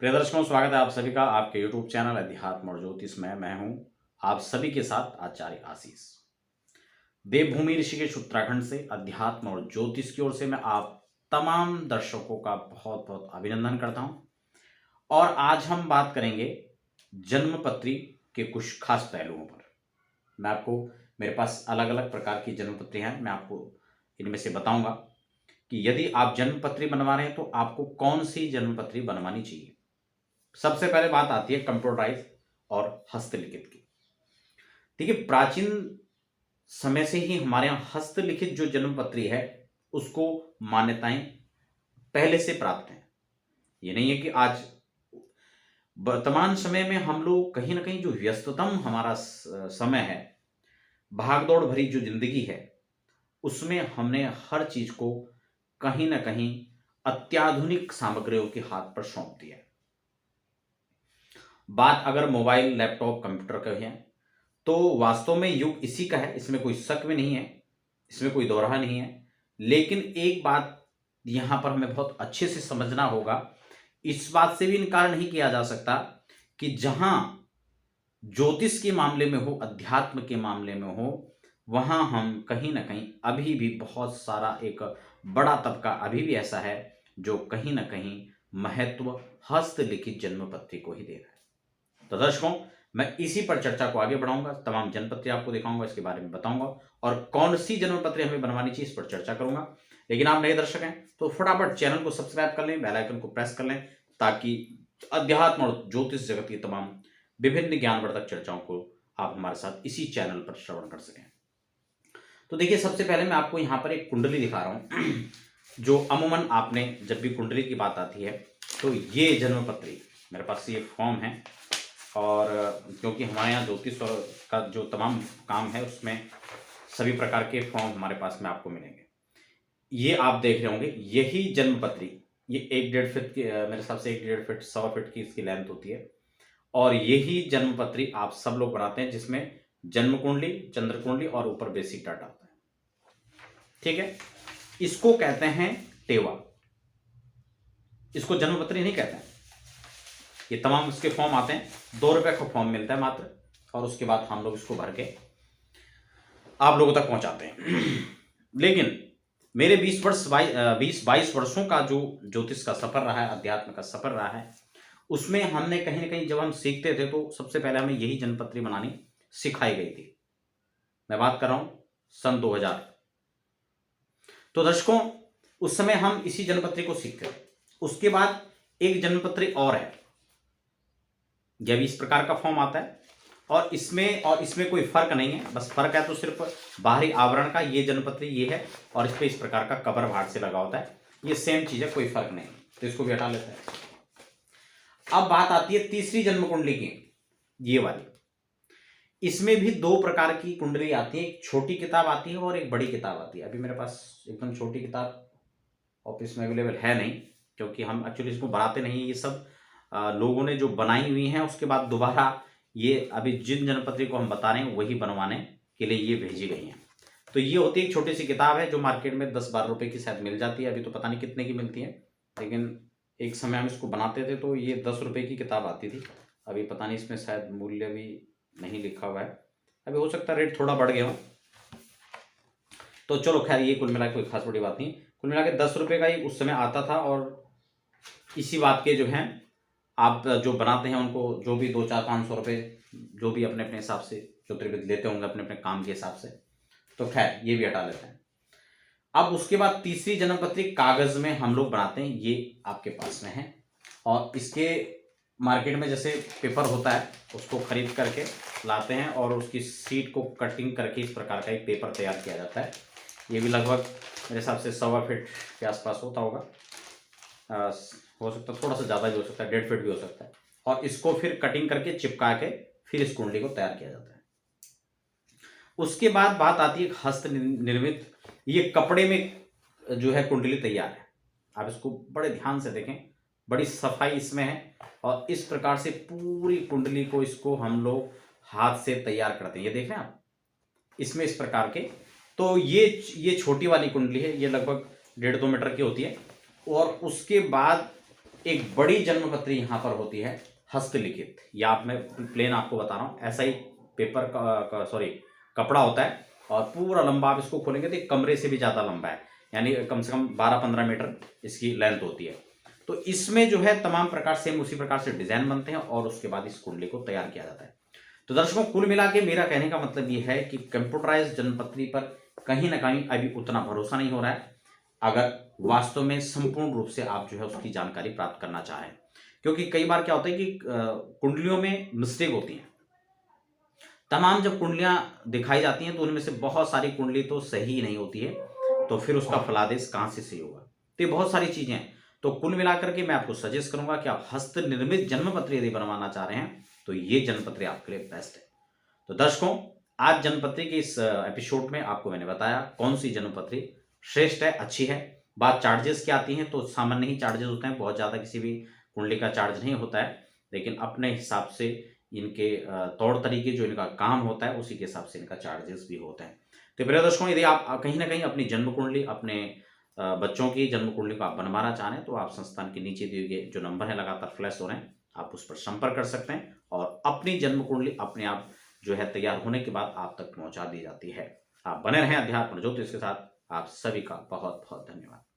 प्रिय दर्शकों, स्वागत है आप सभी का आपके YouTube चैनल अध्यात्म और ज्योतिष में। मैं हूं आप सभी के साथ आचार्य आशीष। देवभूमि ऋषिकेश उत्तराखंड से अध्यात्म और ज्योतिष की ओर से मैं आप तमाम दर्शकों का बहुत बहुत अभिनंदन करता हूं। और आज हम बात करेंगे जन्मपत्री के कुछ खास पहलुओं पर। मैं आपको, मेरे पास अलग अलग प्रकार की जन्मपत्री हैं, मैं आपको इनमें से बताऊंगा कि यदि आप जन्मपत्री बनवा रहे हैं तो आपको कौन सी जन्मपत्री बनवानी चाहिए। सबसे पहले बात आती है कंप्यूटराइज और हस्तलिखित की। देखिए, प्राचीन समय से ही हमारे यहाँ हस्तलिखित जो जन्मपत्री है उसको मान्यताएं पहले से प्राप्त हैं। ये नहीं है कि आज वर्तमान समय में हम लोग कहीं ना कहीं जो व्यस्ततम हमारा समय है, भागदौड़ भरी जो जिंदगी है, उसमें हमने हर चीज को कहीं ना कहीं अत्याधुनिक सामग्रियों के हाथ पर सौंप दिया है। बात अगर मोबाइल, लैपटॉप, कंप्यूटर का है तो वास्तव में युग इसी का है, इसमें कोई शक भी नहीं है, इसमें कोई दोहरा नहीं है। लेकिन एक बात यहां पर हमें बहुत अच्छे से समझना होगा, इस बात से भी इनकार नहीं किया जा सकता कि जहां ज्योतिष के मामले में हो, अध्यात्म के मामले में हो, वहां हम कहीं ना कहीं अभी भी बहुत सारा एक बड़ा तबका अभी भी ऐसा है जो कहीं ना कहीं महत्व हस्तलिखित जन्मपत्री को ही दे रहा है। तो दर्शकों, मैं इसी पर चर्चा को आगे बढ़ाऊंगा, तमाम जन्मपत्री आपको दिखाऊंगा, इसके बारे में बताऊंगा और कौन सी जन्मपत्री हमें बनवानी चाहिए इस पर चर्चा करूंगा। लेकिन आप नए दर्शक हैं तो फटाफट चैनल को सब्सक्राइब कर लें, बेल आइकन को प्रेस कर लें, ताकि अध्यात्म और ज्योतिष जगत की तमाम विभिन्न ज्ञानवर्धक चर्चाओं को आप हमारे साथ इसी चैनल पर श्रवण कर सकें। तो देखिए, सबसे पहले मैं आपको यहाँ पर एक कुंडली दिखा रहा हूँ जो अमूमन आपने जब भी कुंडली की बात आती है तो ये जन्मपत्री, मेरे पास ये फॉर्म है। और क्योंकि हमारे यहाँ ज्योतिष का जो तमाम काम है उसमें सभी प्रकार के फॉर्म हमारे पास में आपको मिलेंगे। ये आप देख रहे होंगे, यही जन्मपत्री, ये 1.5 फीट की, मेरे हिसाब से 1.5 फीट, 1.25 फीट की इसकी लेंथ होती है। और यही जन्मपत्री आप सब लोग बनाते हैं, जिसमें जन्म कुंडली, चंद्र कुंडली और ऊपर बेसिक डाटा आता है। ठीक है, इसको कहते हैं टेवा, इसको जन्मपत्री नहीं कहते हैं। ये तमाम इसके फॉर्म आते हैं, 2 रुपए का फॉर्म मिलता है मात्र, और उसके बाद हम लोग इसको भर के आप लोगों तक पहुंचाते हैं। लेकिन मेरे 20-22 वर्षों का जो ज्योतिष का सफर रहा है, अध्यात्म का सफर रहा है, उसमें हमने कहीं ना कहीं जब हम सीखते थे तो सबसे पहले हमें यही जन्मपत्री बनानी सिखाई गई थी। मैं बात कर रहा हूं सन 2000। तो दर्शकों, उस समय हम इसी जन्मपत्री को सीखते थे। उसके बाद एक जन्मपत्री और है, यह भी इस प्रकार का फॉर्म आता है, और इसमें कोई फर्क नहीं है। बस फर्क है तो सिर्फ बाहरी आवरण का, ये जन्मपत्री ये है और इस पे इस प्रकार का कवर भाग से लगा होता है। ये सेम चीज है, कोई फर्क नहीं। तो इसको भी हटा लेते हैं। अब बात आती है तीसरी जन्म कुंडली की, ये वाली। इसमें भी 2 प्रकार की कुंडली आती है, एक छोटी किताब आती है और एक बड़ी किताब आती है। अभी मेरे पास एकदम छोटी किताब ऑफिस में अवेलेबल है नहीं, क्योंकि हम एक्चुअली इसको बनाते नहीं, ये सब लोगों ने जो बनाई हुई हैं, उसके बाद दोबारा ये अभी जिन जन्मपत्री को हम बता रहे हैं वही बनवाने के लिए ये भेजी गई हैं। तो ये होती है एक छोटी सी किताब है जो मार्केट में 10-12 रुपए की शायद मिल जाती है, अभी तो पता नहीं कितने की मिलती है। लेकिन एक समय हम इसको बनाते थे तो ये 10 रुपए की किताब आती थी। अभी पता नहीं, इसमें शायद मूल्य भी नहीं लिखा हुआ है, अभी हो सकता है रेट थोड़ा बढ़ गया हो। तो चलो खैर, ये कुल मिला कोई खास बड़ी बात नहीं। कुल मिला के 10 रुपए का ही उस समय आता था। और इसी बात के जो हैं, आप जो बनाते हैं उनको जो भी 200-400-500 रुपए जो भी अपने अपने हिसाब से ज्योतिर्विद लेते होंगे अपने अपने काम के हिसाब से। तो खैर, ये भी हटा लेते हैं। अब उसके बाद तीसरी जन्मपत्री कागज में हम लोग बनाते हैं, ये आपके पास में है। और इसके मार्केट में जैसे पेपर होता है, उसको खरीद करके लाते हैं और उसकी सीट को कटिंग करके इस प्रकार का एक पेपर तैयार किया जाता है। ये भी लगभग मेरे हिसाब से 1.25 फीट के आसपास होता होगा, हो सकता है थोड़ा सा ज़्यादा भी हो सकता है, 1.5 फीट भी हो सकता है। और इसको फिर कटिंग करके चिपका के फिर इस कुंडली को तैयार किया जाता है। उसके बाद बात आती है हस्त निर्मित, ये कपड़े में जो है कुंडली तैयार है। आप इसको बड़े ध्यान से देखें, बड़ी सफाई इसमें है। और इस प्रकार से पूरी कुंडली को इसको हम लोग हाथ से तैयार करते हैं। ये देख रहे हैं आप, इसमें इस प्रकार के। तो ये छोटी वाली कुंडली है, ये लगभग 1.5-2 मीटर की होती है। और उसके बाद एक बड़ी जन्म पत्री यहाँ पर होती है हस्तलिखित, या आप मैं प्लेन आपको बता रहा हूँ, ऐसा ही पेपर का सॉरी कपड़ा होता है और पूरा लंबा आप इसको खोलेंगे तो एक कमरे से भी ज़्यादा लंबा है, यानी कम से कम 12-15 मीटर इसकी लेंथ होती है। तो इसमें जो है तमाम प्रकार सेम उसी प्रकार से डिजाइन बनते हैं और उसके बाद इस कुंडली को तैयार किया जाता है। तो दर्शकों, कुल मिला के मेरा कहने का मतलब ये है कि कंप्यूटराइज जन्मपत्री पर कहीं ना कहीं अभी उतना भरोसा नहीं हो रहा है, अगर वास्तव में संपूर्ण रूप से आप जो है उसकी जानकारी प्राप्त करना चाहें। क्योंकि कई बार क्या होता है कि कुंडलियों में मिस्टेक होती है। तमाम जब कुंडलियां दिखाई जाती हैं तो उनमें से बहुत सारी कुंडली तो सही नहीं होती है, तो फिर उसका फलादेश कहां से सही होगा। तो ये बहुत सारी चीजें हैं। तो कुल मिलाकर के मैं आपको सजेस्ट करूंगा कि आप हस्त निर्मित जन्मपत्री यदि बनवाना चाह रहे हैं तो ये जन्मपत्री आपके लिए बेस्ट है। तो दर्शकों, आज जन्मपत्री के इस एपिसोड में आपको मैंने बताया कौन सी जन्मपत्री श्रेष्ठ है, अच्छी है। बात चार्जेस की आती है तो सामान्य ही चार्जेस होते हैं, बहुत ज़्यादा किसी भी कुंडली का चार्ज नहीं होता है, लेकिन अपने हिसाब से इनके तौर तरीके जो इनका काम होता है उसी के हिसाब से इनका चार्जेस भी होते हैं। तो प्रिय दर्शकों, यदि आप कहीं ना कहीं अपनी जन्म कुंडली, अपने बच्चों की जन्म कुंडली को आप बनवाना चाह रहे हैं तो आप संस्थान के नीचे दिए गए जो नंबर है लगातार फ्लैश हो रहे हैं, आप उस पर संपर्क कर सकते हैं और अपनी जन्म कुंडली अपने आप जो है तैयार होने के बाद आप तक पहुंचा दी जाती है। आप बने रहें अध्यात्म ज्योतिष के साथ। आप सभी का बहुत बहुत धन्यवाद।